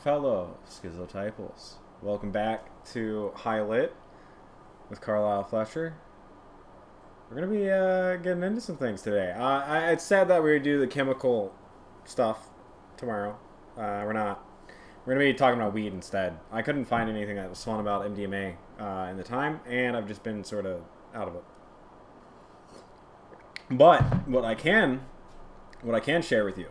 fellow schizotypals. Welcome back to High Lit with Carlisle Fletcher. We're going to be getting into some things today. It's sad that we do the chemical stuff tomorrow. We're not. We're going to be talking about weed instead. I couldn't find anything that was fun about MDMA in the time, and I've just been sort of out of it. But what I can share with you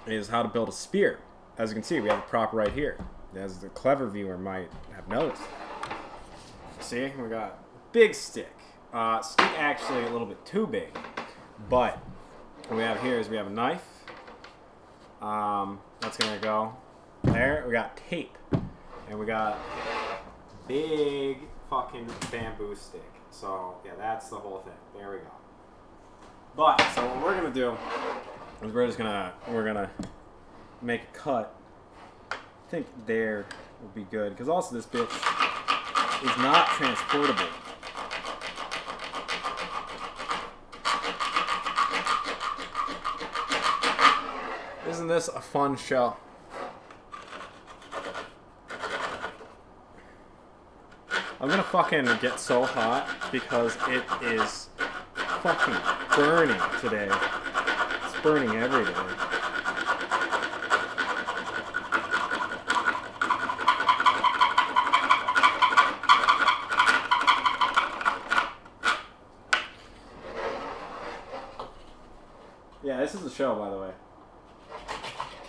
is how to build a spear. As you can see, we have a prop right here. As the clever viewer might have noticed. See, we got a big stick. Stick actually a little bit too big. But what we have here is we have a knife. That's going to go there. We got tape. And we got big fucking bamboo stick. So, yeah, that's the whole thing. There we go. But, so what we're going to do is we're gonna make a cut. I think there will be good, because also this bitch is not transportable. Isn't this a fun show? I'm gonna fucking get so hot because it is fucking burning today. It's burning every day. Yeah, this is a show, by the way.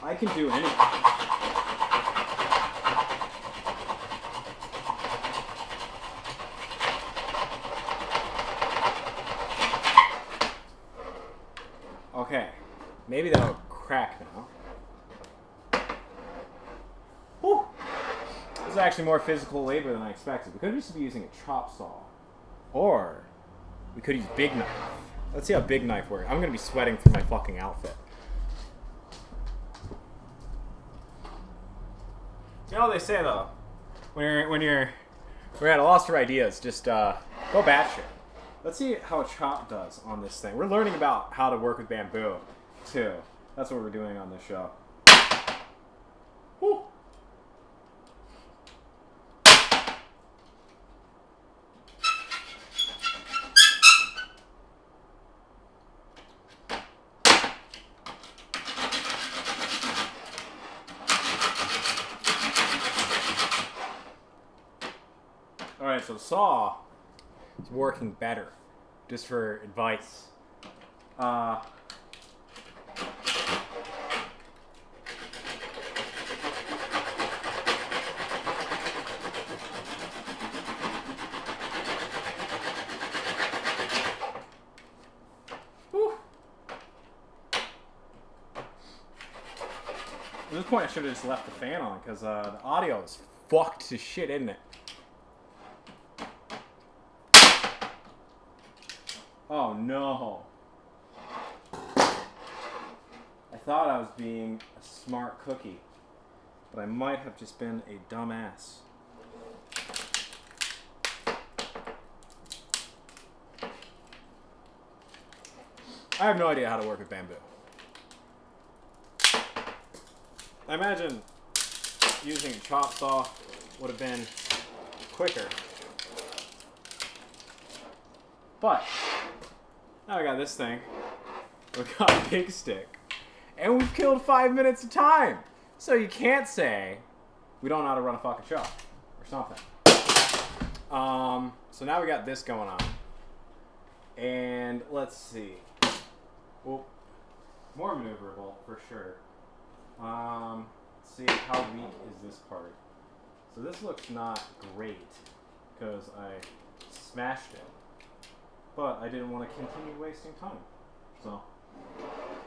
I can do anything. Okay, maybe that'll crack now. Whew. This is actually more physical labor than I expected. We could just be using a chop saw. Or we could use big knife. Let's see how big knife works. I'm going to be sweating through my fucking outfit. You know what they say, though? When you're at a loss for ideas, just go batshit. Let's see how a chop does on this thing. We're learning about how to work with bamboo, too. That's what we're doing on this show. Whew. Alright, so saw is working better. Just for advice. Whew. At this point I should have just left the fan on because the audio is fucked to shit, isn't it? Oh no. I thought I was being a smart cookie, but I might have just been a dumbass. I have no idea how to work with bamboo. I imagine using a chop saw would have been quicker. But now we got this thing. We got a big stick. And we've killed 5 minutes of time. So you can't say we don't know how to run a fucking show. Or something. So now we got this going on. And let's see. Well, more maneuverable for sure. Let's see, how weak is this part? So this looks not great. Because I smashed it. But I didn't want to continue wasting time. So,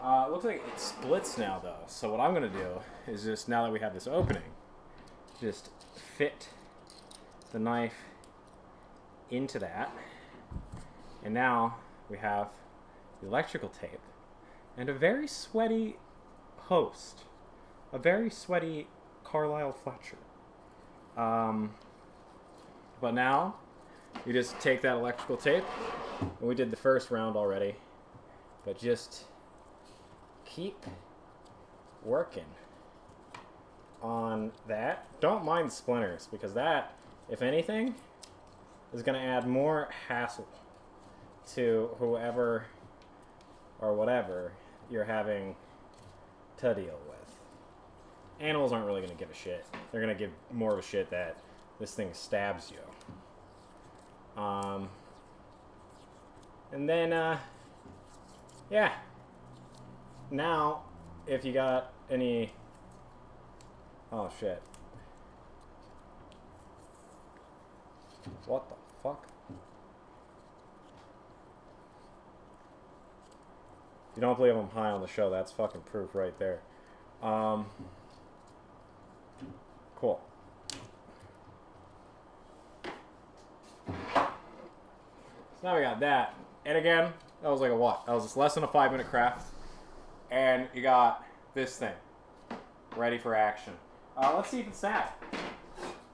it looks like it splits now, though. So what I'm going to do is just, now that we have this opening, just fit the knife into that. And now we have the electrical tape and a very sweaty host. A very sweaty Carlisle Fletcher. But now, you just take that electrical tape, and we did the first round already, but just keep working. on that. Don't mind splinters, because that, if anything, is going to add more hassle to whoever or whatever you're having to deal with. Animals aren't really going to give a shit. They're going to give more of a shit that this thing stabs you. And then, yeah. Now, if you got any... Oh, shit. What the fuck? You don't believe I'm high on the show, that's fucking proof right there. Cool. So now we got that. And again, that was like a what? That was just less than a 5-minute craft. And you got this thing. Ready for action. Let's see if it's sad.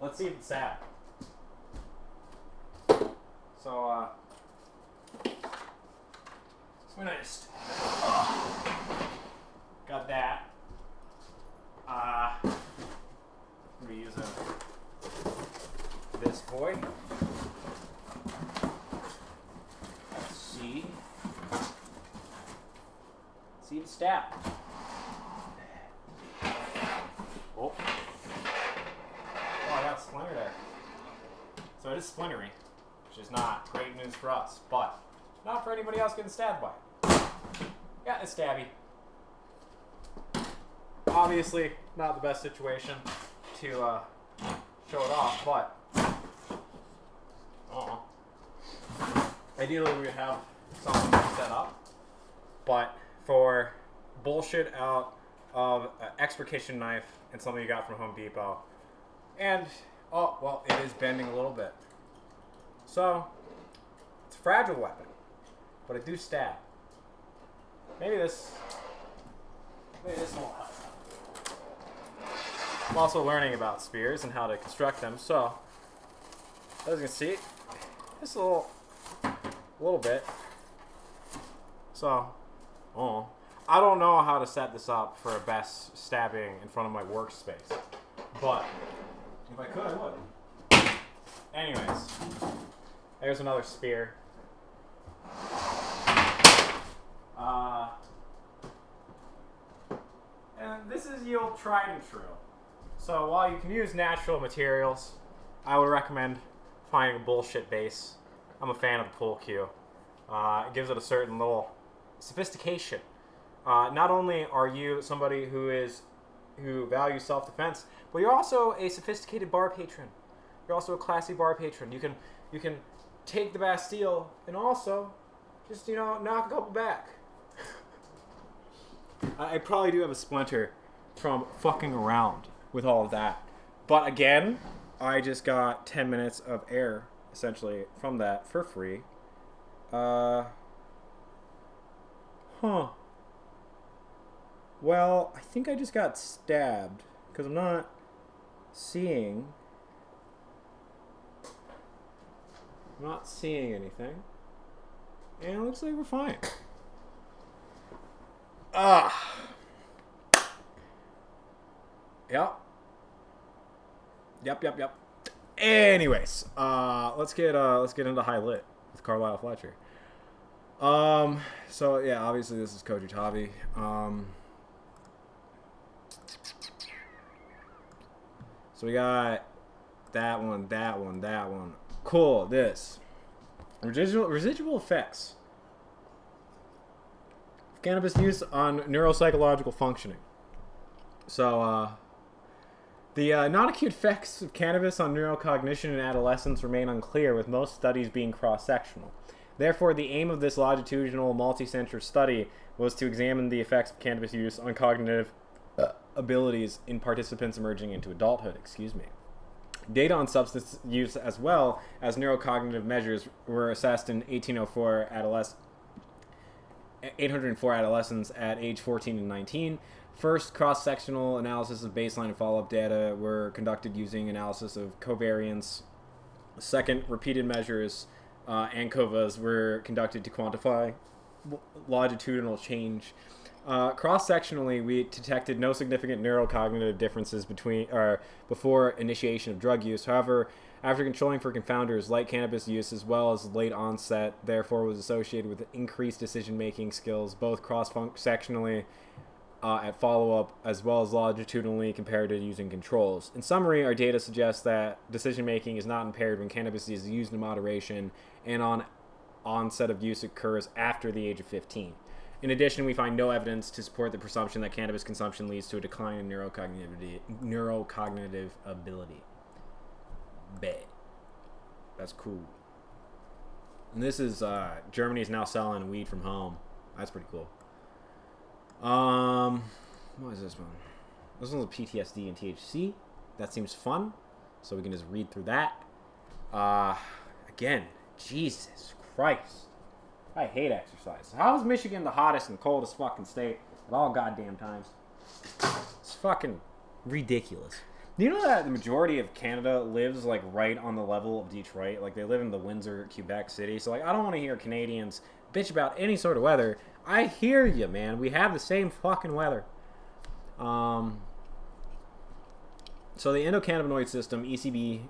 Let's see if it's sad. So, when I just got that, we're using this boy. Let's see. See the stab. Oh, I got a splinter there. So it is splintery, which is not great news for us, but not for anybody else getting stabbed by it. Yeah, it's stabby. Obviously, not the best situation to show it off, but ideally we would have something set up. But for bullshit out of an extrication knife and something you got from Home Depot, and oh well, it is bending a little bit. So it's a fragile weapon, but it do stab. Maybe this won't help. I'm also learning about spears and how to construct them, so as you can see, just a little bit. So, I don't know how to set this up for a best stabbing in front of my workspace, but if I could, I would. Anyways, there's another spear. And this is the old tried and true. So while you can use natural materials, I would recommend finding a bullshit base. I'm a fan of the pull cue. It gives it a certain little sophistication. Not only are you somebody who values self-defense, but you're also a sophisticated bar patron. You're also a classy bar patron. You can take the Bastille and also just knock a couple back. I probably do have a splinter from fucking around with all of that. But again, I just got 10 minutes of air, essentially, from that for free. Well, I think I just got stabbed, because I'm not seeing anything. And it looks like we're fine. Yep. Anyways, let's get into high lit with Carlisle Fletcher. So yeah, obviously this is Koji Tabi. So we got that one. Cool. This residual effects of cannabis use on neuropsychological functioning. So the non-acute effects of cannabis on neurocognition in adolescents remain unclear, with most studies being cross-sectional. Therefore, the aim of this longitudinal multi-center study was to examine the effects of cannabis use on cognitive abilities in participants emerging into adulthood. Data on substance use as well as neurocognitive measures were assessed in 804 adolescents at age 14 and 19. First, cross-sectional analysis of baseline and follow-up data were conducted using analysis of covariance. Second, repeated measures ANCOVAs were conducted to quantify longitudinal change. Cross-sectionally, we detected no significant neurocognitive differences between or before initiation of drug use. However, after controlling for confounders, light cannabis use as well as late onset, therefore, was associated with increased decision-making skills, both cross-sectionally at follow-up as well as longitudinally compared to using controls. In summary, our data suggests that decision-making is not impaired when cannabis is used in moderation and on onset of use occurs after the age of 15. In addition, we find no evidence to support the presumption that cannabis consumption leads to a decline in neurocognitive ability. Bet. That's cool. And this is Germany is now selling weed from home. That's pretty cool. What is this one? This one's a PTSD and THC. That seems fun. So we can just read through that. Again, Jesus Christ. I hate exercise. How is Michigan the hottest and coldest fucking state at all goddamn times? It's fucking ridiculous. Do you know that the majority of Canada lives like right on the level of Detroit? Like they live in the Windsor, Quebec city. So like I don't want to hear Canadians bitch about any sort of weather. I hear you, man. We have the same fucking weather. So the endocannabinoid system, ECB,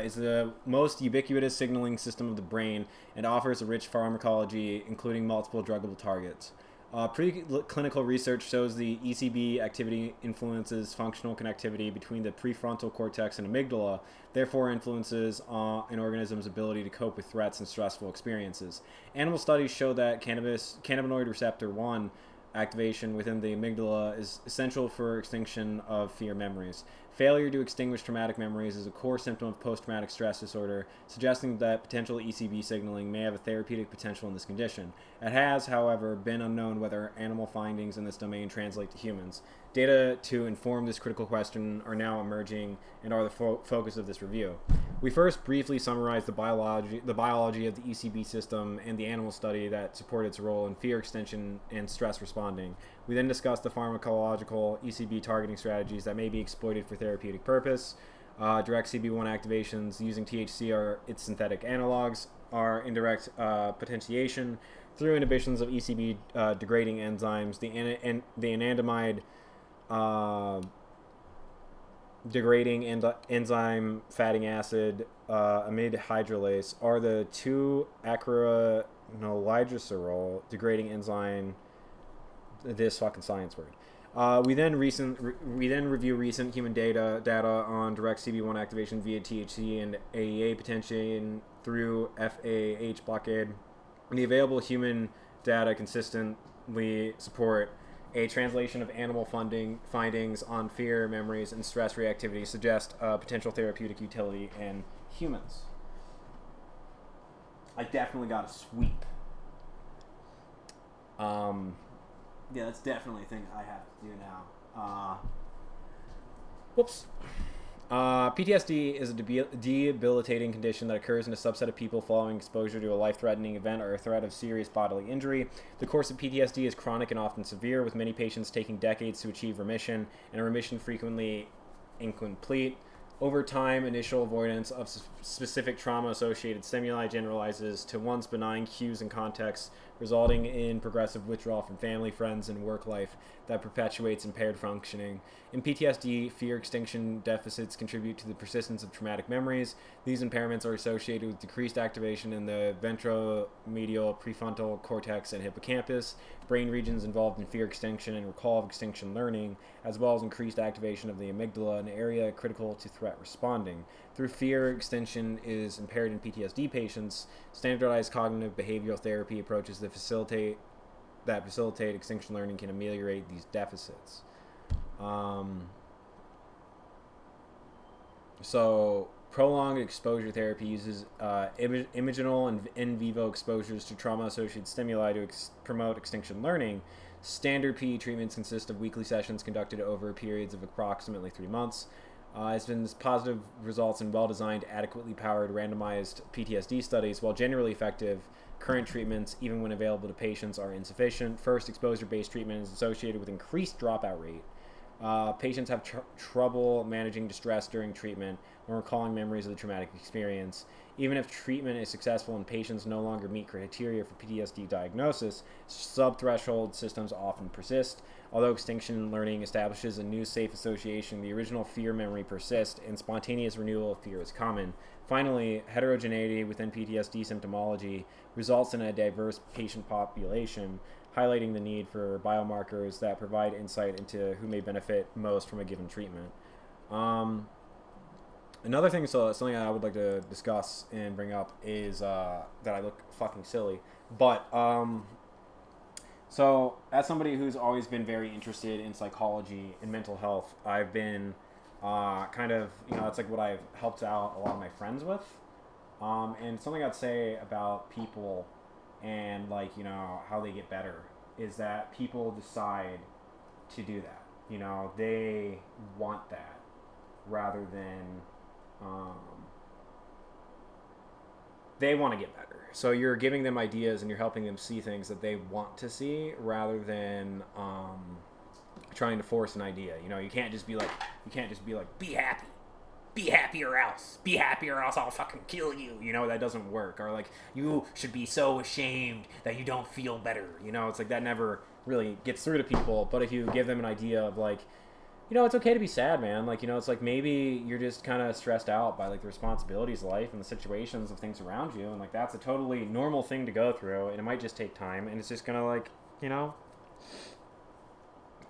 is the most ubiquitous signaling system of the brain and offers a rich pharmacology, including multiple druggable targets. Preclinical research shows the ECB activity influences functional connectivity between the prefrontal cortex and amygdala, therefore influences an organism's ability to cope with threats and stressful experiences. Animal studies show that cannabinoid receptor 1 activation within the amygdala is essential for extinction of fear memories. Failure to extinguish traumatic memories is a core symptom of post-traumatic stress disorder, suggesting that potential ECB signaling may have a therapeutic potential in this condition. It has, however, been unknown whether animal findings in this domain translate to humans. Data to inform this critical question are now emerging and are the focus of this review. We first briefly summarized the biology of the ECB system and the animal study that support its role in fear extension and stress responding. We then discussed the pharmacological ECB targeting strategies that may be exploited for therapeutic purpose. Direct CB1 activations using THC or its synthetic analogs are indirect potentiation through inhibitions of ECB degrading enzymes. The anandamide degrading enzyme fatty acid amide hydrolase are the 2-acrylonitrile degrading enzyme. This fucking science word. We then review recent human data on direct CB1 activation via THC and AEA potentiation through FAH blockade. And the available human data consistently support a translation of animal findings on fear, memories, and stress reactivity suggest potential therapeutic utility in humans. I definitely got a sweep. Yeah, that's definitely a thing I have to do now. Whoops. PTSD is a debilitating condition that occurs in a subset of people following exposure to a life-threatening event or a threat of serious bodily injury. The course of PTSD is chronic and often severe, with many patients taking decades to achieve remission, and a remission frequently incomplete. Over time, initial avoidance of specific trauma-associated stimuli generalizes to once benign cues and contexts, resulting in progressive withdrawal from family, friends, and work life that perpetuates impaired functioning. In PTSD, fear extinction deficits contribute to the persistence of traumatic memories. These impairments are associated with decreased activation in the ventromedial prefrontal cortex and hippocampus, brain regions involved in fear extinction and recall of extinction learning, as well as increased activation of the amygdala, an area critical to threat responding. Through fear extinction is impaired in PTSD patients, standardized cognitive behavioral therapy approaches that facilitate extinction learning can ameliorate these deficits. So prolonged exposure therapy uses imaginal and in vivo exposures to trauma-associated stimuli to promote extinction learning. Standard PE treatments consist of weekly sessions conducted over periods of approximately 3 months. It's been positive results in well-designed, adequately powered, randomized PTSD studies. While generally effective, current treatments, even when available to patients, are insufficient. First, exposure-based treatment is associated with increased dropout rate. Patients have trouble managing distress during treatment when recalling memories of the traumatic experience. Even if treatment is successful and patients no longer meet criteria for PTSD diagnosis, sub-threshold systems often persist. Although extinction learning establishes a new safe association, the original fear memory persists, and spontaneous renewal of fear is common. Finally, heterogeneity within PTSD symptomology results in a diverse patient population, highlighting the need for biomarkers that provide insight into who may benefit most from a given treatment. Another thing, something I would like to discuss and bring up is that I look fucking silly, but so as somebody who's always been very interested in psychology and mental health, I've been kind of, it's like what I've helped out a lot of my friends with, and something I'd say about people and how they get better is that people decide to do that. They want that rather than they want to get better. So you're giving them ideas and you're helping them see things that they want to see rather than trying to force an idea. You can't just be like, be happy. Be happy or else. Be happy or else I'll fucking kill you. That doesn't work. Or like, you should be so ashamed that you don't feel better. It's like that never really gets through to people. But if you give them an idea of like, it's okay to be sad, man. It's like maybe you're just kind of stressed out by the responsibilities of life and the situations of things around you. And that's a totally normal thing to go through. And it might just take time. And it's just going to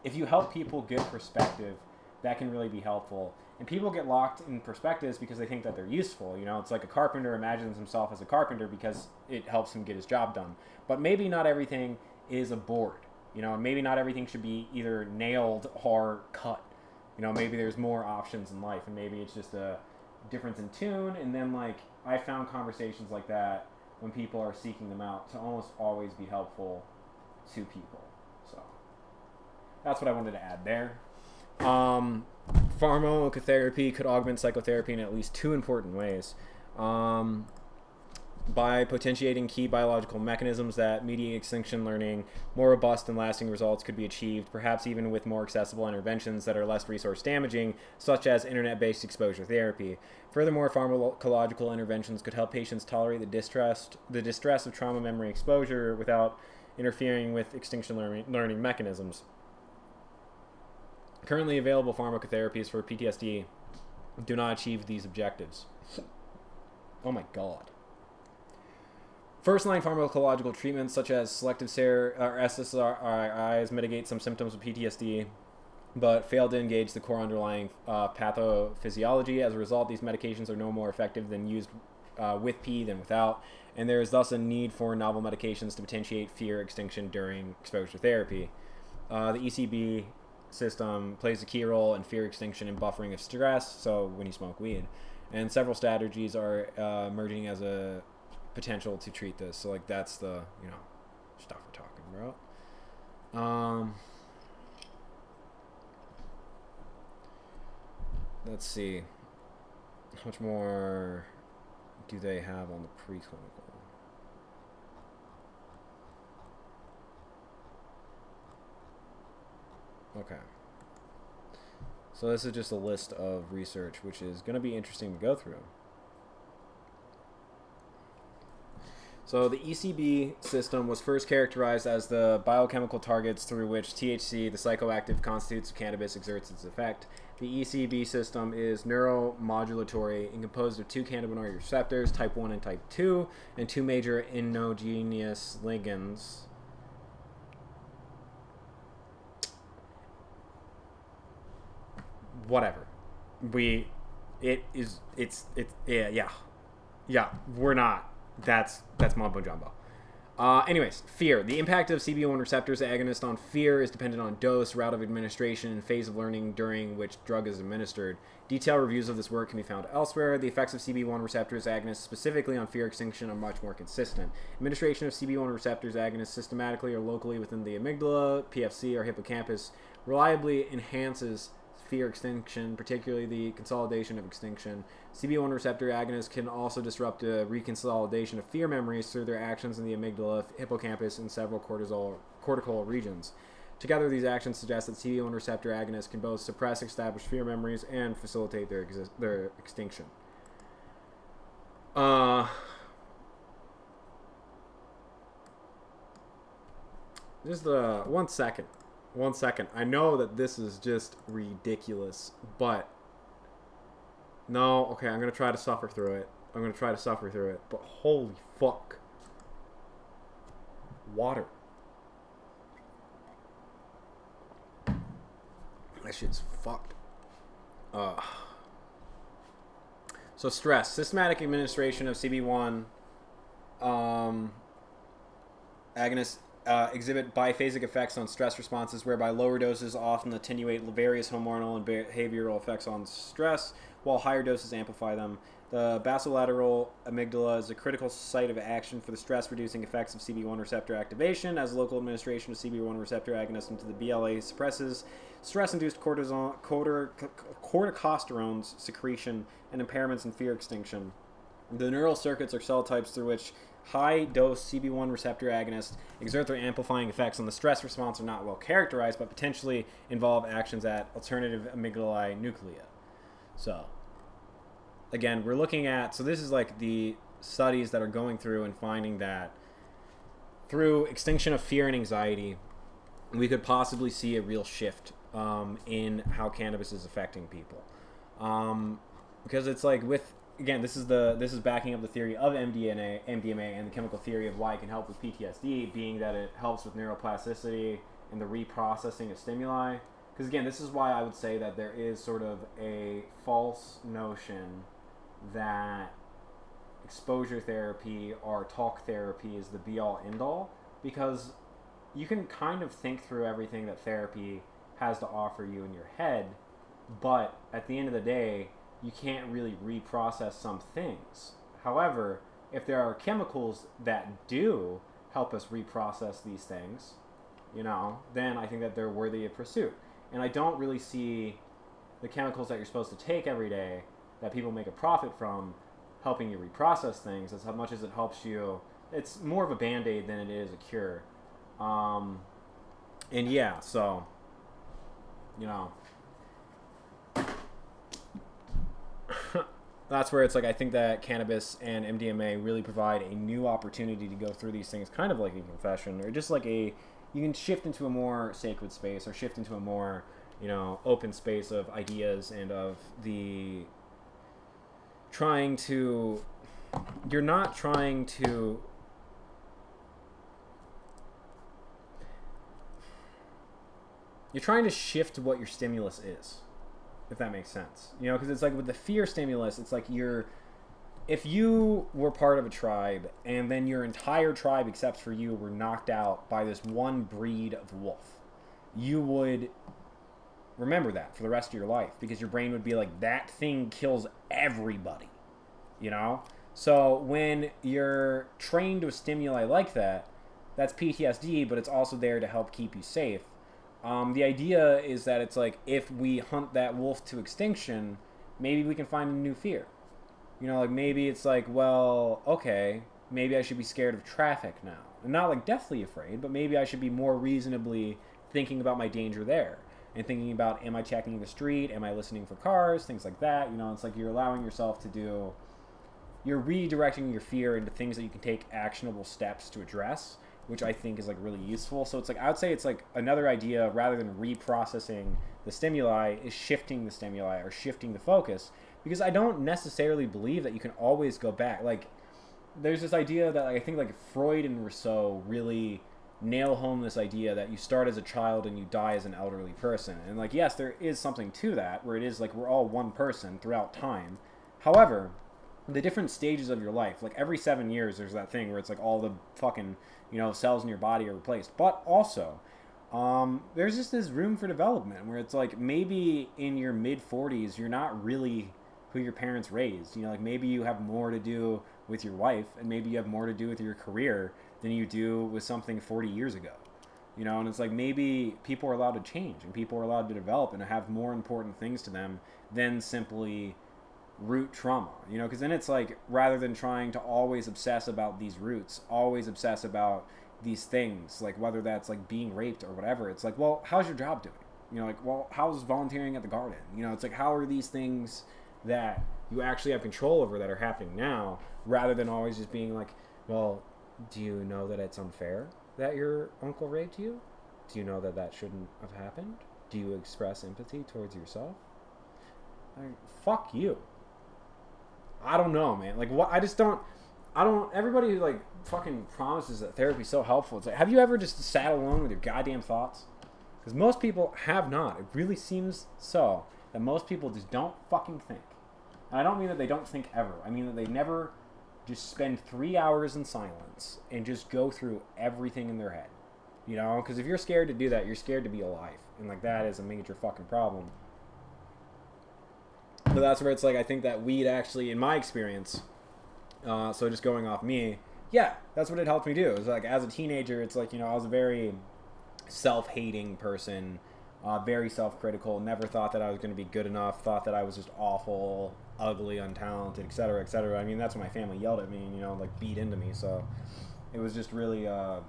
if you help people get perspective, that can really be helpful. And people get locked in perspectives because they think that they're useful. It's like a carpenter imagines himself as a carpenter because it helps him get his job done. But maybe not everything is a board. Maybe not everything should be either nailed or cut. Maybe there's more options in life, and maybe it's just a difference in tune. And then, I found conversations like that when people are seeking them out to almost always be helpful to people. So that's what I wanted to add there. Pharmacotherapy could augment psychotherapy in at least two important ways. By potentiating key biological mechanisms that mediate extinction learning, more robust and lasting results could be achieved, perhaps even with more accessible interventions that are less resource damaging, such as internet-based exposure therapy. Furthermore, pharmacological interventions could help patients tolerate the distress of trauma memory exposure without interfering with extinction learning mechanisms. Currently available pharmacotherapies for PTSD do not achieve these objectives. Oh my god. First-line pharmacological treatments such as selective SSRIs mitigate some symptoms of PTSD, but fail to engage the core underlying pathophysiology. As a result, these medications are no more effective than used with P than without, and there is thus a need for novel medications to potentiate fear extinction during exposure therapy. The ECB system plays a key role in fear extinction and buffering of stress, so when you smoke weed. And several strategies are emerging as a potential to treat this. So that's the stuff we're talking about. Let's see, how much more do they have on the preclinical? Okay, so this is just a list of research which is going to be interesting to go through. So the ECB system was first characterized as the biochemical targets through which THC, the psychoactive constitutes of cannabis, exerts its effect. The ECB system is neuromodulatory and composed of two cannabinoid receptors, type 1 and type 2, and two major endogenous ligands. Whatever. We're not. That's mumbo jumbo. Anyways, fear. The impact of CB1 receptors agonist on fear is dependent on dose, route of administration, and phase of learning during which drug is administered. Detailed reviews of this work can be found elsewhere. The effects of CB1 receptors agonists specifically on fear extinction are much more consistent. Administration of CB1 receptors agonists systematically or locally within the amygdala, PFC, or hippocampus reliably enhances fear extinction, particularly the consolidation of extinction. CB1 receptor agonists can also disrupt the reconsolidation of fear memories through their actions in the amygdala, hippocampus, and several cortical regions. Together, these actions suggest that CB1 receptor agonists can both suppress established fear memories and facilitate their extinction. Uh, just 1 second. 1 second. I know that this is just ridiculous, but no. Okay, I'm gonna try to suffer through it. I'm gonna try to suffer through it. But holy fuck, water. That shit's fucked. Uh. So stress, systematic administration of CB1 agonists exhibit biphasic effects on stress responses, whereby lower doses often attenuate various hormonal and behavioral effects on stress, while higher doses amplify them. The basolateral amygdala is a critical site of action for the stress-reducing effects of CB1 receptor activation, as local administration of CB1 receptor agonist into the BLA suppresses stress-induced corticosterones secretion and impairments in fear extinction. The neural circuits or cell types through which high-dose CB1 receptor agonists exert their amplifying effects on the stress response are not well characterized, but potentially involve actions at alternative amygdalae nuclei. So, again, we're looking at, so this is like the studies that are going through and finding that through extinction of fear and anxiety, we could possibly see a real shift in how cannabis is affecting people. Because it's like with, again, this is backing up the theory of MDMA and the chemical theory of why it can help with PTSD, being that it helps with neuroplasticity and the reprocessing of stimuli. Because again, this is why I would say that there is sort of a false notion that exposure therapy or talk therapy is the be-all end-all, because you can kind of think through everything that therapy has to offer you in your head, but at the end of the day, you can't really reprocess some things. However, if there are chemicals that do help us reprocess these things, then I think that they're worthy of pursuit. And I don't really see the chemicals that you're supposed to take every day that people make a profit from helping you reprocess things as much as it helps you. It's more of a band-aid than it is a cure. And yeah, so, that's where it's like I think that cannabis and MDMA really provide a new opportunity to go through these things, kind of like a confession, or just like you can shift into a more sacred space, or shift into a more, open space of ideas and of the you're not trying to you're trying to shift what your stimulus is, if that makes sense. Because it's like with the fear stimulus, it's like if you were part of a tribe and then your entire tribe except for you were knocked out by this one breed of wolf, you would remember that for the rest of your life, because your brain would be like, that thing kills everybody, So when you're trained to a stimuli like that, that's PTSD, but it's also there to help keep you safe. The idea is that it's like, if we hunt that wolf to extinction, maybe we can find a new fear. Like maybe it's like, well, okay, maybe I should be scared of traffic now. And not like deathly afraid, but maybe I should be more reasonably thinking about my danger there. And thinking about, am I checking the street? Am I listening for cars? Things like that. It's like you're allowing yourself to you're redirecting your fear into things that you can take actionable steps to address, which I think is like really useful. So it's like, I would say it's like another idea, rather than reprocessing the stimuli, is shifting the stimuli or shifting the focus. Because I don't necessarily believe that you can always go back. Like, there's this idea that I think like Freud and Rousseau really nail home this idea that you start as a child and you die as an elderly person. And like, yes, there is something to that, where it is like we're all one person throughout time. However, the different stages of your life, like every 7 years there's that thing where it's like all the fucking cells in your body are replaced. But also there's just this room for development where it's like, maybe in your mid-40s you're not really who your parents raised. Like maybe you have more to do with your wife, and maybe you have more to do with your career than you do with something 40 years ago. And it's like, maybe people are allowed to change and people are allowed to develop and have more important things to them than simply root trauma. Because then it's like, rather than trying to always obsess about these roots, always obsess about these things, like whether that's like being raped or whatever, it's like, well, how's your job doing? Like, well, how's volunteering at the garden? It's like, how are these things that you actually have control over that are happening now, rather than always just being like, well, do you know that it's unfair that your uncle raped you? Do you know that that shouldn't have happened? Do you express empathy towards yourself? Like, fuck you. I don't know, man. Like, what? I don't. Everybody who like fucking promises that therapy's so helpful. It's like, have you ever just sat alone with your goddamn thoughts? Because most people have not. It really seems so that most people just don't fucking think. And I don't mean that they don't think ever. I mean that they never just spend 3 hours in silence and just go through everything in their head. You know? Because if you're scared to do that, you're scared to be alive. And like that is a major fucking problem. But that's where it's like, I think that weed actually, in my experience, so just going off me, yeah, that's what it helped me do. It was like, as a teenager, it's like, you know, I was a very self-hating person, very self-critical, never thought that I was going to be good enough, thought that I was just awful, ugly, untalented, etc., etc. I mean, that's when my family yelled at me and, you know, like beat into me. So it was just really, it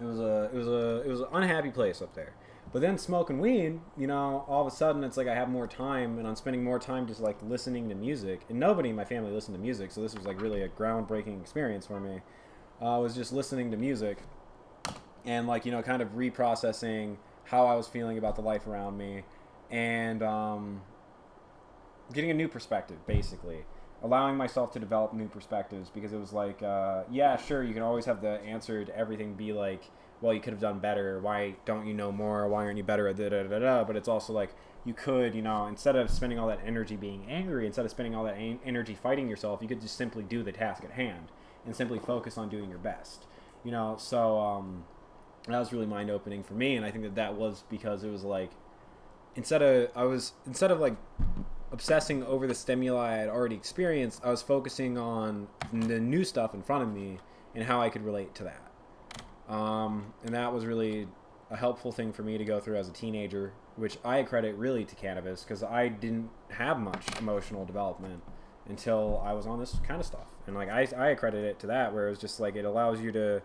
was an unhappy place up there. But then smoking weed, you know, all of a sudden it's like I have more time and I'm spending more time just like listening to music. And nobody in my family listened to music, so this was like really a groundbreaking experience for me. I was just listening to music and like, you know, kind of reprocessing how I was feeling about the life around me and getting a new perspective, basically. Allowing myself to develop new perspectives, because it was like, yeah, sure, you can always have the answer to everything be like, well, you could have done better. Why don't you know more? Why aren't you better at da-da-da-da? But it's also like, you could, you know, instead of spending all that energy being angry, instead of spending all that energy fighting yourself, you could just simply do the task at hand and simply focus on doing your best. You know, so that was really mind-opening for me, and I think that that was because it was like, instead of like obsessing over the stimuli I had already experienced, I was focusing on the new stuff in front of me and how I could relate to that. And that was really a helpful thing for me to go through as a teenager, which I credit really to cannabis, because I didn't have much emotional development until I was on this kind of stuff. And like I credit it to that, where it was just like, it allows you to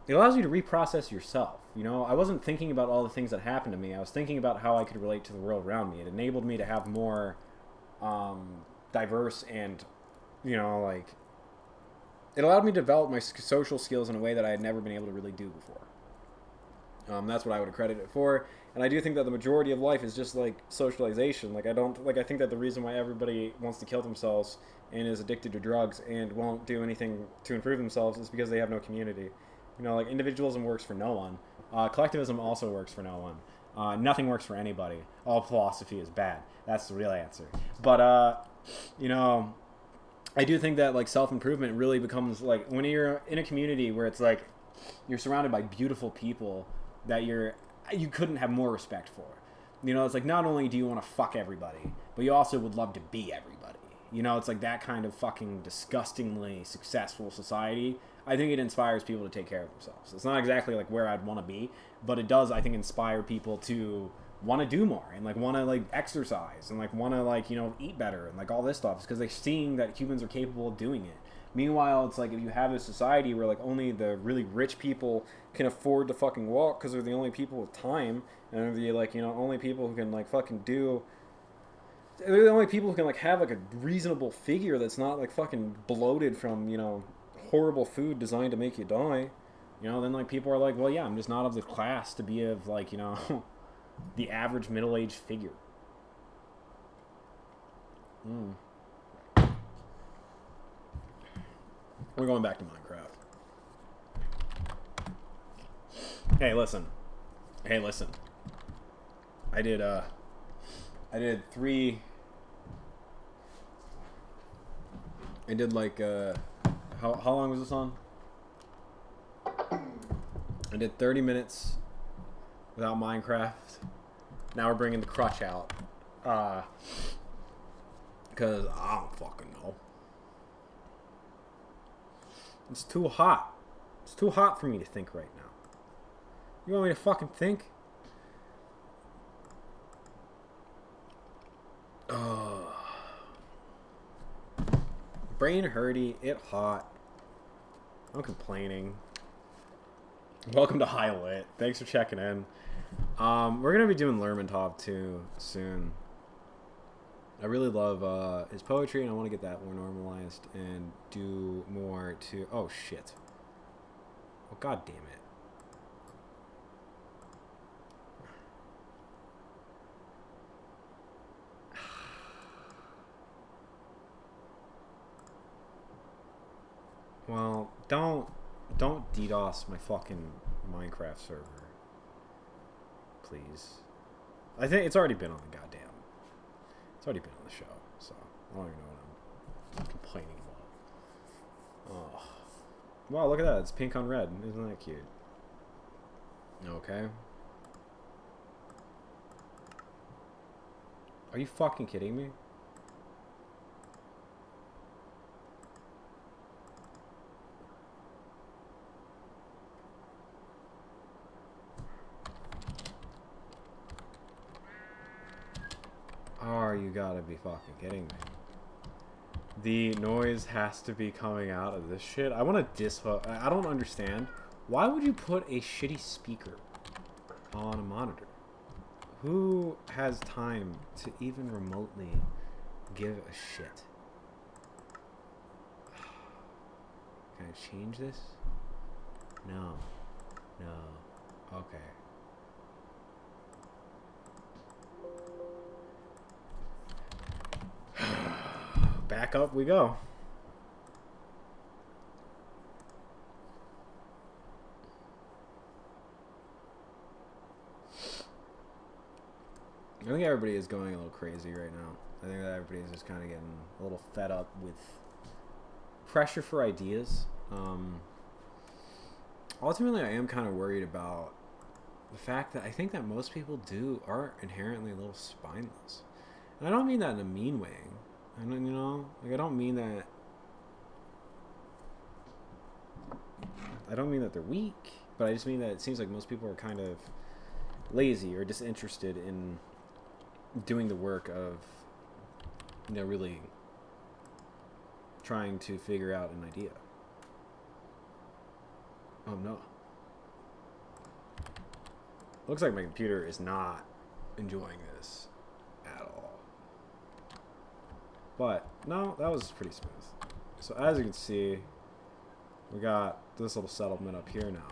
reprocess yourself. You know, I wasn't thinking about all the things that happened to me. I was thinking about how I could relate to the world around me. It enabled me to have more diverse and, you know, like, it allowed me to develop my social skills in a way that I had never been able to really do before. That's what I would accredit it for. And I do think that the majority of life is just like socialization. Like, I think that the reason why everybody wants to kill themselves and is addicted to drugs and won't do anything to improve themselves is because they have no community. You know, like, individualism works for no one. Collectivism also works for no one. Nothing works for anybody. All philosophy is bad. That's the real answer. But, you know, I do think that like self-improvement really becomes like when you're in a community where it's like you're surrounded by beautiful people that you couldn't have more respect for. You know, it's like, not only do you want to fuck everybody, but you also would love to be everybody. You know, it's like that kind of fucking disgustingly successful society. I think it inspires people to take care of themselves. It's not exactly like where I'd want to be, but it does, I think, inspire people to want to do more and like want to like exercise and like want to like, you know, eat better and like all this stuff. It's because they're seeing that humans are capable of doing it. Meanwhile, it's like, if you have a society where like only the really rich people can afford to fucking walk because they're the only people with time, and they're the like, you know, only people who can like fucking do, they're the only people who can like have like a reasonable figure that's not like fucking bloated from, you know, horrible food designed to make you die. You know, then like people are like, well, yeah, I'm just not of the class to be of like, you know, the average middle-aged figure. We're going back to Minecraft. Hey, listen. I did like, how long was this on? I did 30 minutes without Minecraft. Now we're bringing the crutch out. Because I don't fucking know. It's too hot. It's too hot for me to think right now. You want me to fucking think? Brain hurty, it hot. I'm complaining. Welcome to High Lit. Thanks for checking in. We're gonna be doing Lermontov too soon. I really love his poetry, and I want to get that more normalized and do more to... Oh, shit. Oh, god damn it. Well, don't DDoS my fucking Minecraft server. Please. I think it's already been on the goddamn... It's already been on the show, so I don't even know what I'm complaining about. Oh. Wow, look at that. It's pink on red. Isn't that cute? Okay. Are you fucking kidding me? Oh, you gotta be fucking kidding me. The noise has to be coming out of this shit. I want to dishook. I don't understand. Why would you put a shitty speaker on a monitor? Who has time to even remotely give a shit? Can I change this? No. No. Okay. Back up we go. I think everybody is going a little crazy right now. I think that everybody's just kind of getting a little fed up with pressure for ideas. Ultimately, I am kind of worried about the fact that I think that most people are inherently a little spineless. And I don't mean that in a mean way. I don't, you know, like I don't mean that. I don't mean that they're weak, but I just mean that it seems like most people are kind of lazy or disinterested in doing the work of, you know, really trying to figure out an idea. Oh no. Looks like my computer is not enjoying this at all. But no, that was pretty smooth. So as you can see, we got this little settlement up here now.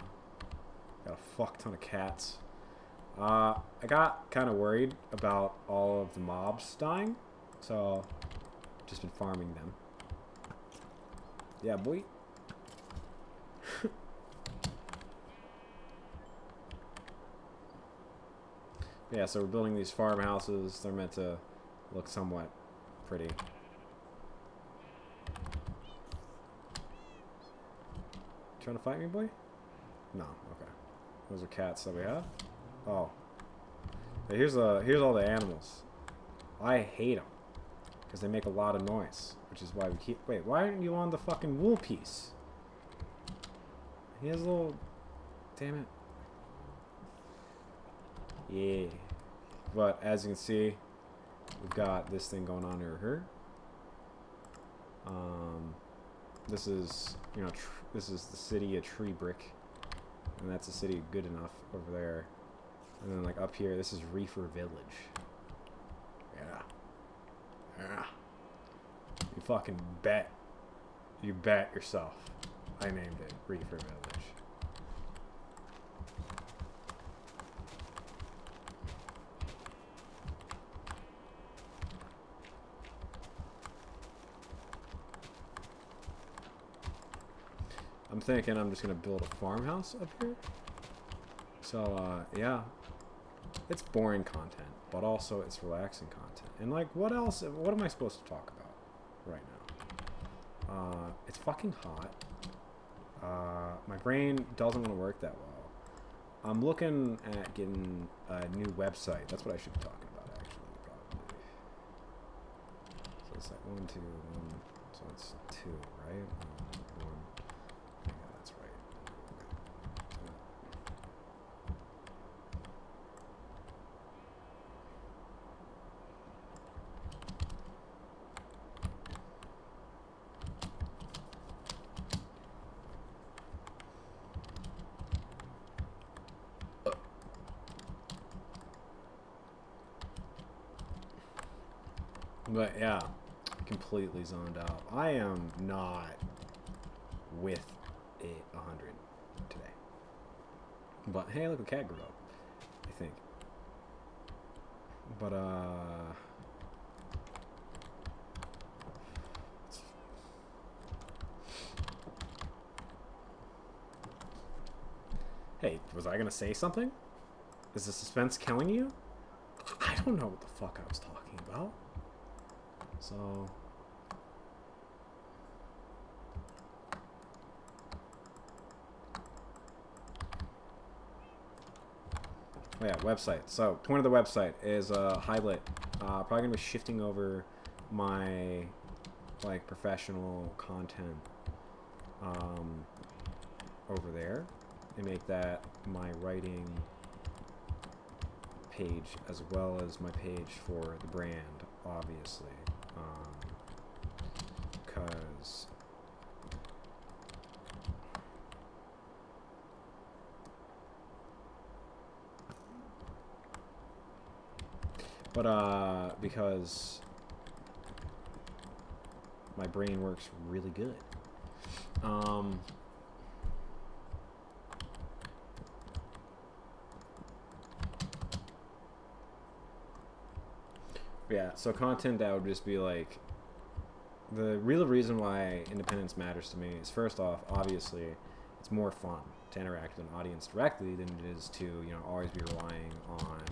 Got a fuck ton of cats. I got kind of worried about all of the mobs dying, so just been farming them. Yeah, boy. Yeah, so we're building these farmhouses. They're meant to look somewhat pretty. Trying to fight me, boy? No, okay. Those are cats that we have. Oh. Hey, here's all the animals. I hate them because they make a lot of noise, which is why we keep. Wait, why aren't you on the fucking wool piece? He has a little. Damn it. Yeah. But as you can see, we've got this thing going on over here. This is, you know, this is the city of Tree Brick, and that's the city of Good Enough over there. And then like up here, this is Reefer Village. Yeah. Yeah. You fucking bet. You bet yourself. I named it Reefer Village. I'm thinking I'm just gonna build a farmhouse up here. So yeah, it's boring content, but also it's relaxing content. And like, what else? What am I supposed to talk about right now? It's fucking hot. My brain doesn't want to work that well. I'm looking at getting a new website. That's what I should be talking about, actually, probably. So it's like 1, 2, 1. So it's 2, right? 1. Yeah, that's right. But yeah, completely zoned out. I am not with it 100 today. But hey, look, a cat grew up, I think. But hey, was I gonna say something? Is the suspense killing you? I don't know what the fuck I was talking about. So oh yeah, website. So point of the website is highlight. Probably gonna be shifting over my like professional content over there and make that my writing page as well as my page for the brand, obviously, because because my brain works really good. Yeah, so content that would just be like the real reason why independence matters to me is first off, obviously, it's more fun to interact with an audience directly than it is to, you know, always be relying on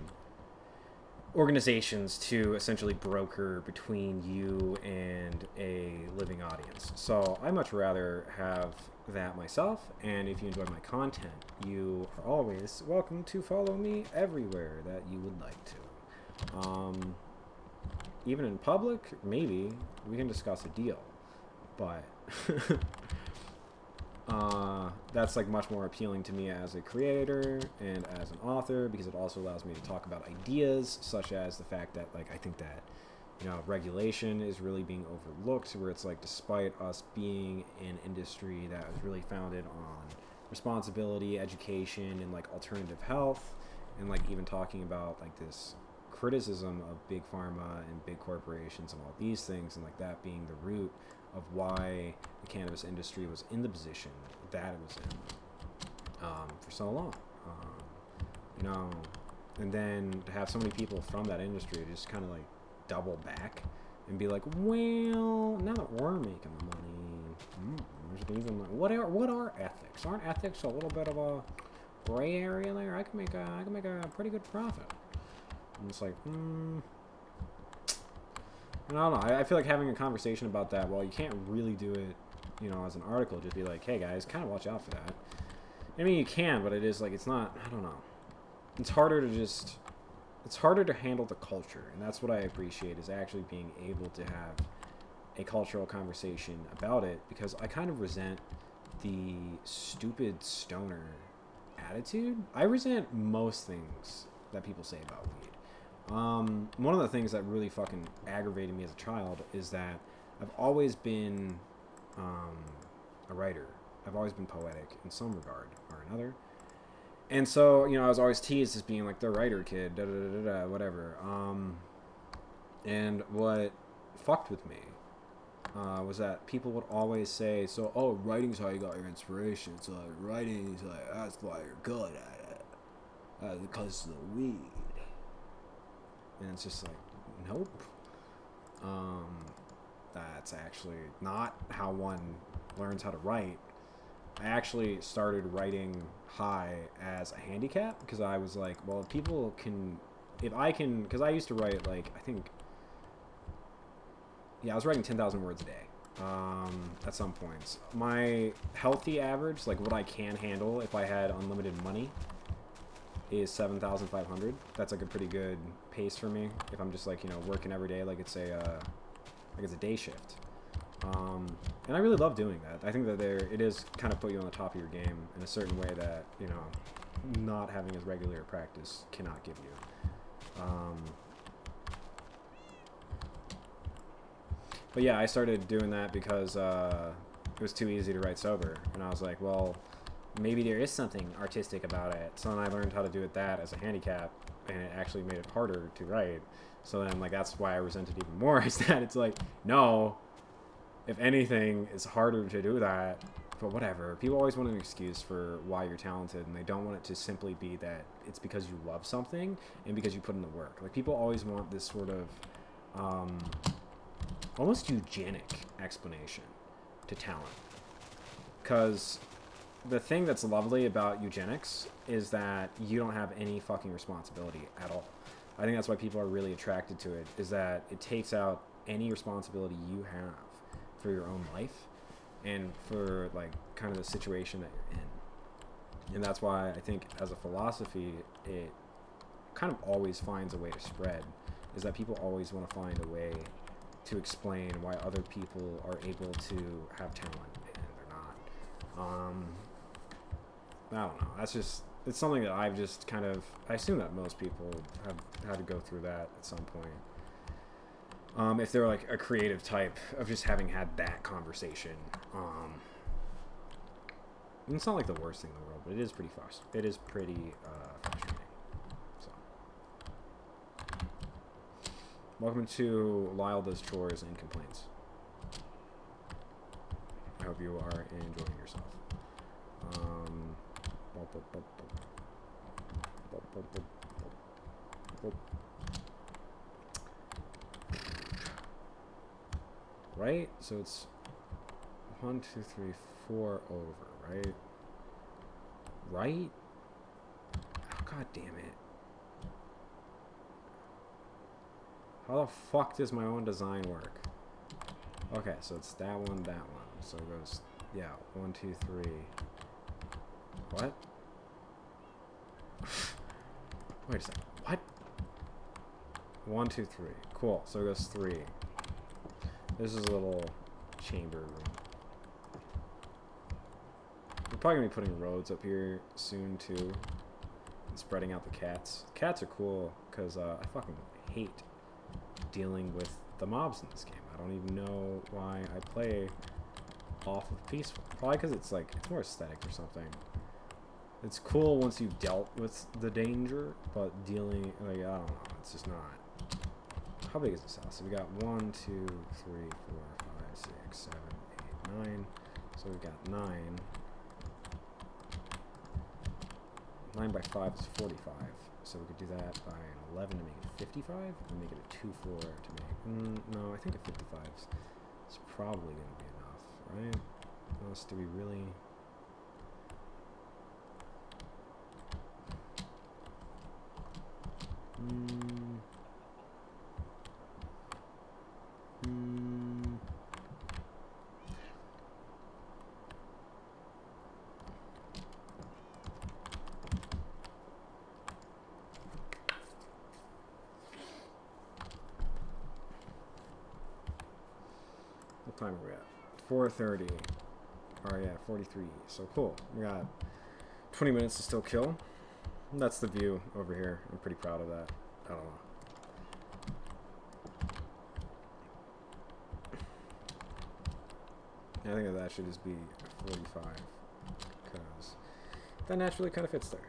organizations to essentially broker between you and a living audience. So I much rather have that myself, and if you enjoy my content, you are always welcome to follow me everywhere that you would like to. Even in public, maybe we can discuss a deal, but that's like much more appealing to me as a creator and as an author, because it also allows me to talk about ideas such as the fact that, like, I think that, you know, regulation is really being overlooked, where it's like, despite us being an industry that was really founded on responsibility, education, and like alternative health, and like even talking about like this criticism of big pharma and big corporations and all these things, and like that being the root of why the cannabis industry was in the position that it was in for so long, you know, and then to have so many people from that industry just kind of like double back and be like, well, now that we're making the money, there's even like, what are ethics? Aren't ethics a little bit of a gray area there? I can make a pretty good profit. And it's like, I don't know. I feel like having a conversation about that, while you can't really do it, you know, as an article, just be like, hey guys, kind of watch out for that. I mean, you can, but it is like, it's not, I don't know. It's harder to handle the culture, and that's what I appreciate, is actually being able to have a cultural conversation about it, because I kind of resent the stupid stoner attitude. I resent most things that people say about weed. One of the things that really fucking aggravated me as a child is that I've always been a writer. I've always been poetic in some regard or another. And so, you know, I was always teased as being like the writer kid, whatever. And what fucked with me was that people would always say, so, oh, writing's how you got your inspiration. So, like, writing is like, that's why you're good at it. Because of the weed. And it's just like, nope. That's actually not how one learns how to write. I actually started writing high as a handicap, because I was like, well, if people can, if I can, because I used to write like, I think, yeah, I was writing 10,000 words a day at some points. My healthy average, like what I can handle if I had unlimited money, is 7,500. That's like a pretty good pace for me if I'm just like, you know, working every day like it's a day shift. And I really love doing that. I think that it is kind of put you on the top of your game in a certain way that, you know, not having as regular practice cannot give you. But yeah, I started doing that because it was too easy to write sober, and I was like, well, maybe there is something artistic about it. So then I learned how to do it that as a handicap, and it actually made it harder to write. So then, like, that's why I resent it even more, is that it's like, no, if anything, it's harder to do that, but whatever. People always want an excuse for why you're talented, and they don't want it to simply be that it's because you love something and because you put in the work. Like, people always want this sort of almost eugenic explanation to talent. Because the thing that's lovely about eugenics is that you don't have any fucking responsibility at all. I think that's why people are really attracted to it, is that it takes out any responsibility you have for your own life and for, like, kind of the situation that you're in. And that's why I think as a philosophy, it kind of always finds a way to spread, is that people always want to find a way to explain why other people are able to have talent and they're not. I don't know. That's just, it's something that I've just kind of, I assume that most people have had to go through that at some point. If they're like a creative type of just having had that conversation. It's not like the worst thing in the world, but it is pretty frustrating. It is pretty frustrating. So, welcome to Lyle Does Chores and Complaints. I hope you are enjoying yourself. Right? So it's 1, 2, 3, 4 over, right? Right? Oh, God damn it. How the fuck does my own design work? Okay, so it's that one, that one. So it goes, yeah, 1, 2, 3. What? Wait a second. What? 1, 2, 3. Cool. So it goes 3. This is a little chamber room. We're probably gonna be putting roads up here soon too, and spreading out the cats. Cats are cool because I fucking hate dealing with the mobs in this game. I don't even know why I play off of peaceful. Probably because it's like, it's more aesthetic or something. It's cool once you've dealt with the danger, but dealing, like, I don't know, it's just not. How big is this house? So we got 1, 2, 3, 4, 5, 6, 7, 8, 9. So we've got 9. 9 by 5 is 45. So we could do that by an 11 to make it 55, and make it a 2 floor to make. No, I think a 55 is probably going to be enough, right? What else do we really? What time are we at? 4:30. Oh yeah, 43. So cool. We got 20 minutes to still kill. That's the view over here. I'm pretty proud of that. I don't know. I think that should just be 45 because that naturally kind of fits there.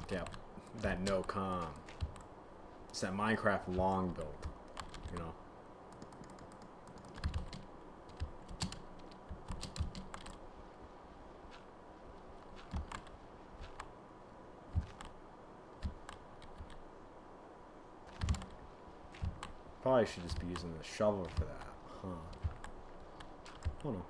Yep, that no com. It's that Minecraft long build, you know. Probably should just be using the shovel for that, huh? Oh no.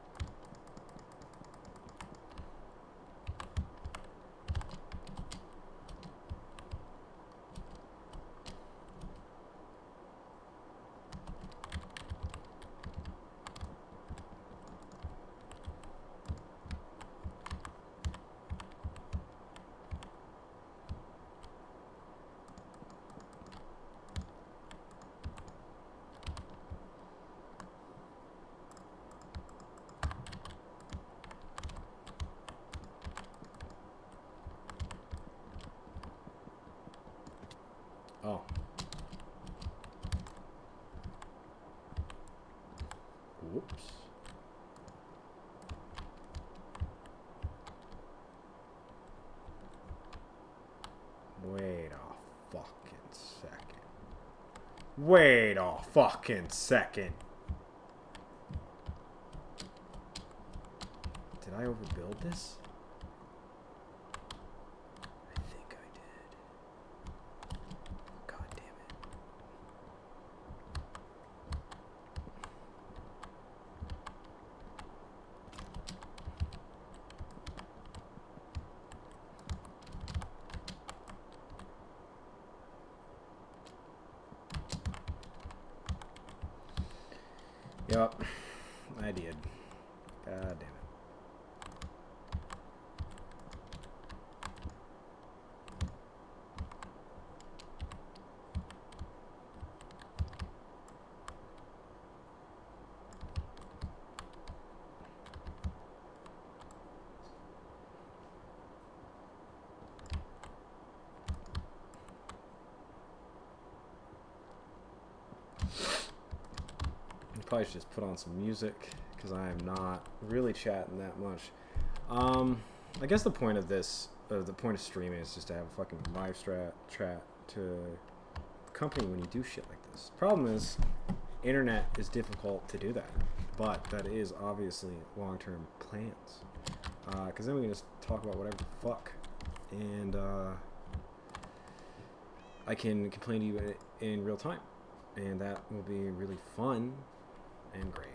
Oh. Whoops. Wait a fucking second. Wait a fucking second. Did I overbuild this? I think I did. God damn it. Yup, I did. God damn it. Probably should just put on some music because I am not really chatting that much. I guess the point of this, the point of streaming, is just to have a fucking live chat to accompany when you do shit like this. Problem is, internet is difficult to do that, but that is obviously long-term plans. Because then we can just talk about whatever the fuck, and I can complain to you in real time, and that will be really fun and great.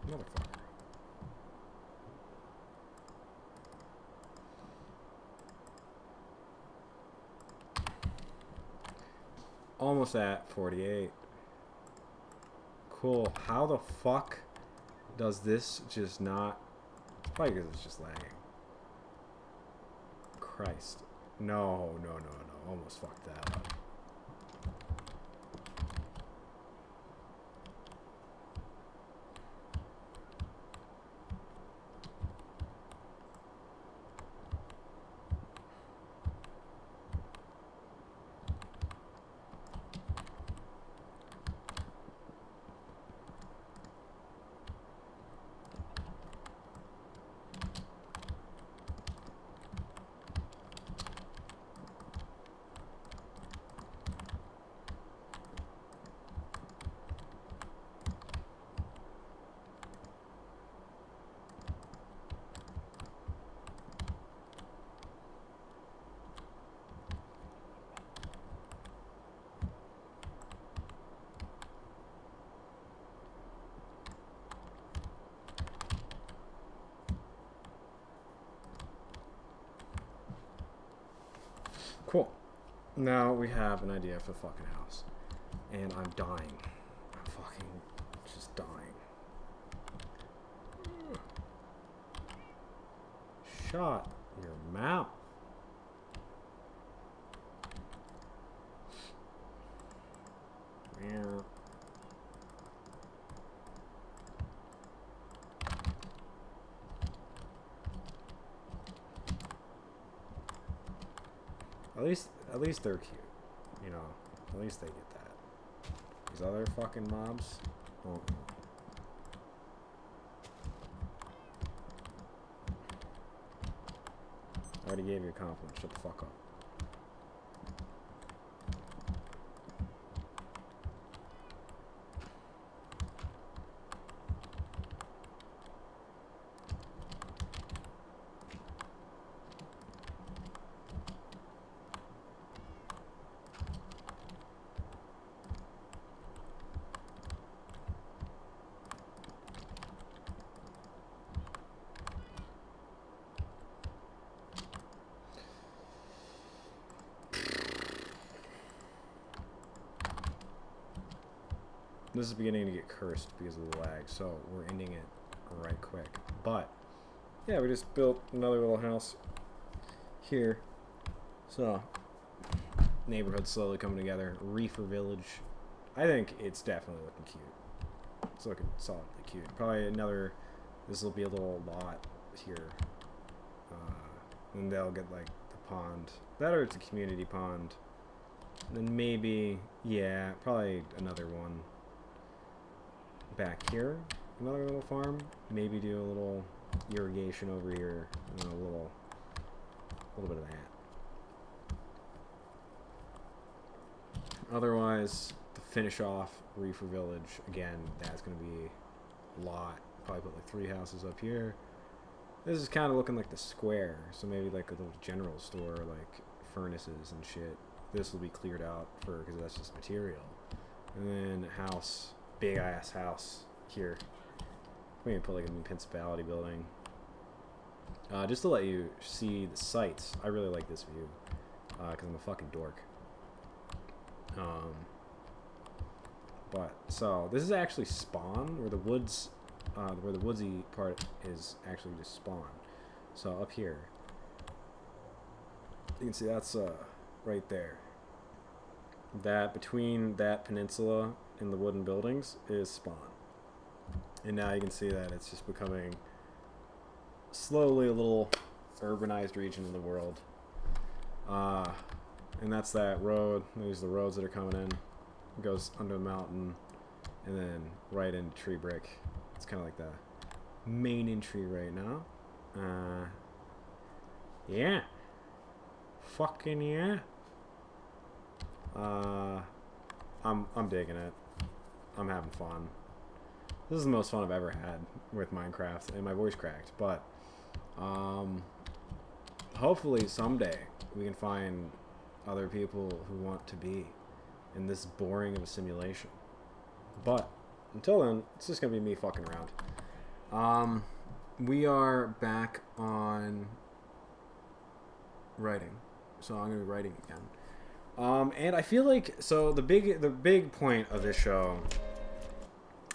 Motherfucker. Almost at 48. Cool. How the fuck does this just not... It's probably because it's just lagging. Christ. No. Almost fucked that up. Cool. Now we have an idea for the fucking house. And I'm dying. I'm fucking just dying. Shut your mouth. Meow. At least they're cute, you know. At least they get that. These other fucking mobs. I already gave you a compliment. Shut the fuck up. This is beginning to get cursed because of the lag, so we're ending it right quick. But, yeah, we just built another little house here. So, neighborhood slowly coming together. Reefer Village. I think it's definitely looking cute. It's looking solidly cute. Probably another This will be a little lot here. And they'll get like the pond. That or it's a community pond. Then maybe, yeah, probably another one back here. Another little farm. Maybe do a little irrigation over here. And a little bit of that. Otherwise, to finish off Reefer Village, again, that's going to be a lot. Probably put like 3 houses up here. This is kind of looking like the square, so maybe like a little general store, like furnaces and shit. This will be cleared out for, because that's just material. And then house, big ass house here. Maybe put like a new municipality building. Just to let you see the sights. I really like this view, because I'm a fucking dork. But so this is actually spawn, where the woods, where the woodsy part is actually just spawn. So up here, you can see that's right there. That between that peninsula and the wooden buildings is spawn. And now you can see that it's just becoming slowly a little urbanized region of the world. And that's that road. These are the roads that are coming in. It goes under the mountain and then right into Tree Brick. It's kind of like the main entry right now. Yeah. Fucking yeah. I'm digging it. I'm having fun. This is the most fun I've ever had with Minecraft, and my voice cracked, but hopefully someday we can find other people who want to be in this boring of a simulation. But until then, it's just gonna be me fucking around. We are back on writing, so I'm gonna be writing again. And I feel like, so the big point of this show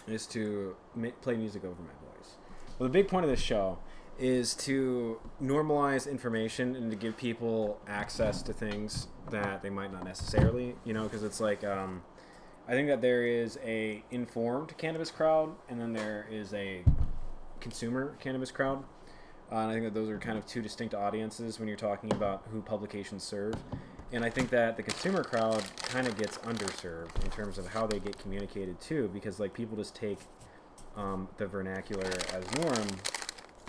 is to play music over my voice. Well, the big point of this show is to normalize information and to give people access to things that they might not necessarily, because it's like, I think that there is a informed cannabis crowd, and then there is a consumer cannabis crowd. And I think that those are kind of two distinct audiences when you're talking about who publications serve. And I think that the consumer crowd kind of gets underserved in terms of how they get communicated to, because like people just take the vernacular as norm,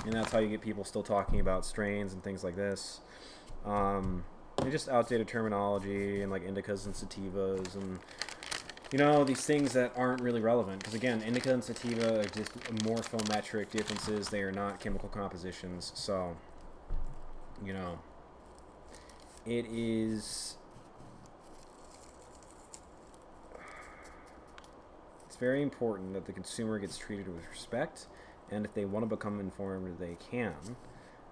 and that's how you get people still talking about strains and things like this. And just outdated terminology and like indicas and sativas and these things that aren't really relevant. Because again, indica and sativa are just morphometric differences. They are not chemical compositions. So, it is. It's very important that the consumer gets treated with respect, and if they want to become informed, they can.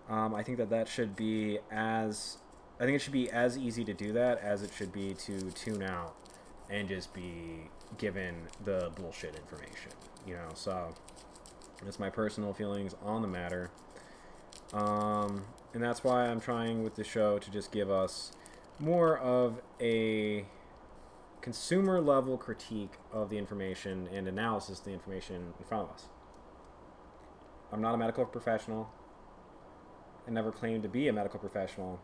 I think that should be as. I think it should be as easy to do that as it should be to tune out and just be given the bullshit information. So that's my personal feelings on the matter. And that's why I'm trying with the show to just give us more of a consumer level critique of the information and analysis of the information in front of us. I'm not a medical professional. I never claimed to be a medical professional.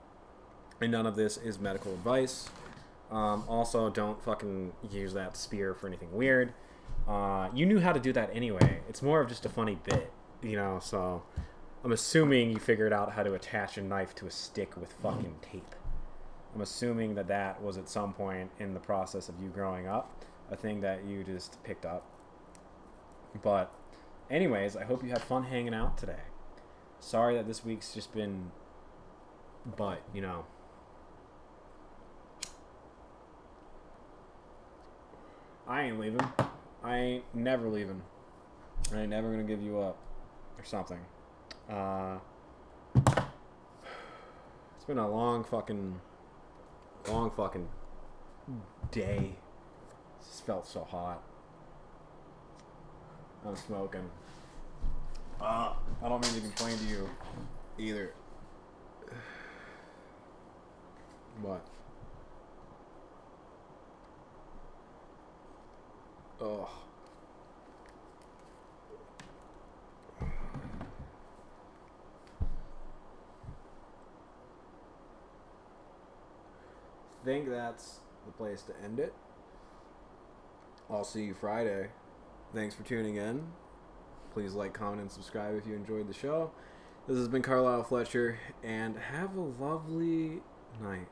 And none of this is medical advice. Also, don't fucking use that spear for anything weird. You knew how to do that anyway. It's more of just a funny bit, so I'm assuming you figured out how to attach a knife to a stick with fucking tape. I'm assuming that was at some point in the process of you growing up, a thing that you just picked up. But anyways, I hope you had fun hanging out today. Sorry that this week's just been, but, I ain't leaving. I ain't never leaving. I ain't never gonna give you up. Or something. It's been a long fucking day. It just felt so hot. I'm smoking. I don't mean to complain to you either. What? Oh. think that's the place to end it. I'll see you Friday. Thanks for tuning in. Please like, comment, and subscribe if you enjoyed the show. This has been Carlisle Fletcher, and have a lovely night.